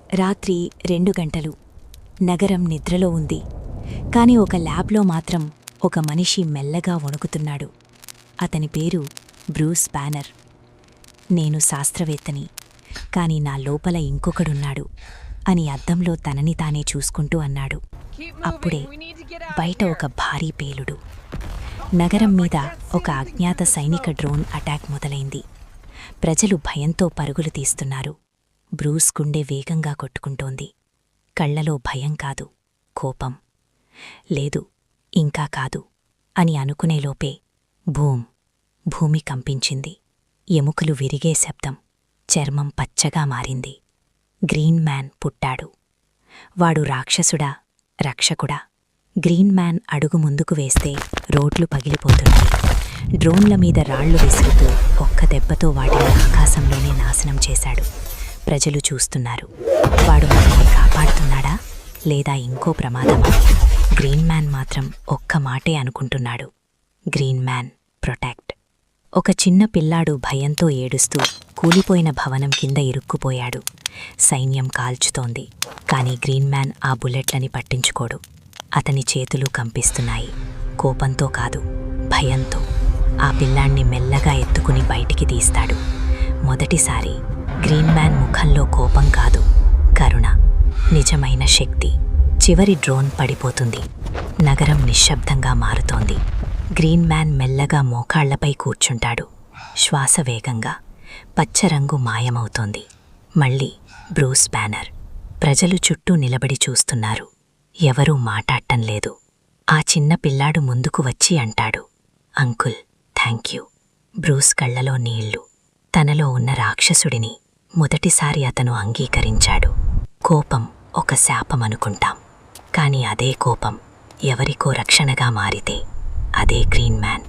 రాత్రి 2 గంటలు. నగరం నిద్రలో ఉంది. కాని ఒక ల్యాబ్లో మాత్రం ఒక మనిషి మెల్లగా వణుకుతున్నాడు. అతని పేరు బ్రూస్ బ్యానర్. నేను శాస్త్రవేత్తని, కాని నా లోపల ఇంకొకడున్నాడు అని అద్దంలో తనని తానే చూసుకుంటూ అన్నాడు. అప్పుడే బయట ఒక భారీ పేలుడు. నగరం మీద ఒక అజ్ఞాత సైనిక డ్రోన్ అటాక్ మొదలైంది. ప్రజలు భయంతో పరుగులు తీస్తున్నారు. బ్రూస్ గుండె వేగంగా కొట్టుకుంటోంది. కళ్లలో భయం కాదు, కోపం. లేదు, ఇంకా కాదు అని అనుకునేలోపే భూమి కంపించింది. ఎముకలు విరిగే శబ్దం. చర్మం పచ్చగా మారింది. గ్రీన్ మ్యాన్ పుట్టాడు. వాడు రాక్షసుడా, రక్షకుడా? గ్రీన్ మ్యాన్ అడుగు ముందుకు వేస్తే రోడ్లు పగిలిపోతున్నాయి. డ్రోన్ల మీద రాళ్లు విసురుతూ ఒక్క దెబ్బతో వాటిని ఆకాశంలోనే నాశనం చేశాడు. ప్రజలు చూస్తున్నారు. వాడు మనల్ని కాపాడుతున్నాడా లేదా ఇంకో ప్రమాదమా? గ్రీన్ మ్యాన్ మాత్రం ఒక్క మాటే అనుకుంటున్నాడు. Green man protect. ఒక చిన్న పిల్లాడు భయంతో ఏడుస్తూ కూలిపోయిన భవనం కింద ఇరుక్కుపోయాడు. సైన్యం కాల్చుతోంది. కాని గ్రీన్ మ్యాన్ ఆ బుల్లెట్లని పట్టించుకోడు. అతని చేతులు కంపిస్తున్నాయి. కోపంతో కాదు, భయంతో. ఆ పిల్లాణ్ణి మెల్లగా ఎత్తుకుని బయటికి తీస్తాడు. మొదటిసారి గ్రీన్ మ్యాన్ ముఖంలో కోపం కాదు, కరుణ, నిజమైన శక్తి. చివరి డ్రోన్ పడిపోతుంది. నగరం నిశ్శబ్దంగా మారుతోంది. గ్రీన్ మ్యాన్ మెల్లగా మోకాళ్లపై కూర్చుంటాడు. శ్వాస వేగంగా. పచ్చరంగు మాయమవుతోంది. మళ్ళీ బ్రూస్ బ్యానర్. ప్రజలు చుట్టూ నిలబడి చూస్తున్నారు. ఎవరూ మాటాడటం లేదు. ఆ చిన్న పిల్లాడు ముందుకు వచ్చి అంటాడు, అంకుల్, థ్యాంక్యూ. బ్రూస్ కళ్లలో నీళ్లు. తనలో ఉన్న రాక్షసుడిని మొదటిసారి అతను అంగీకరించాడు. కోపం ఒక శాపమనుకుంటాం, కాని అదే కోపం ఎవరికో రక్షణగా మారితే అదే గ్రీన్ మ్యాన్.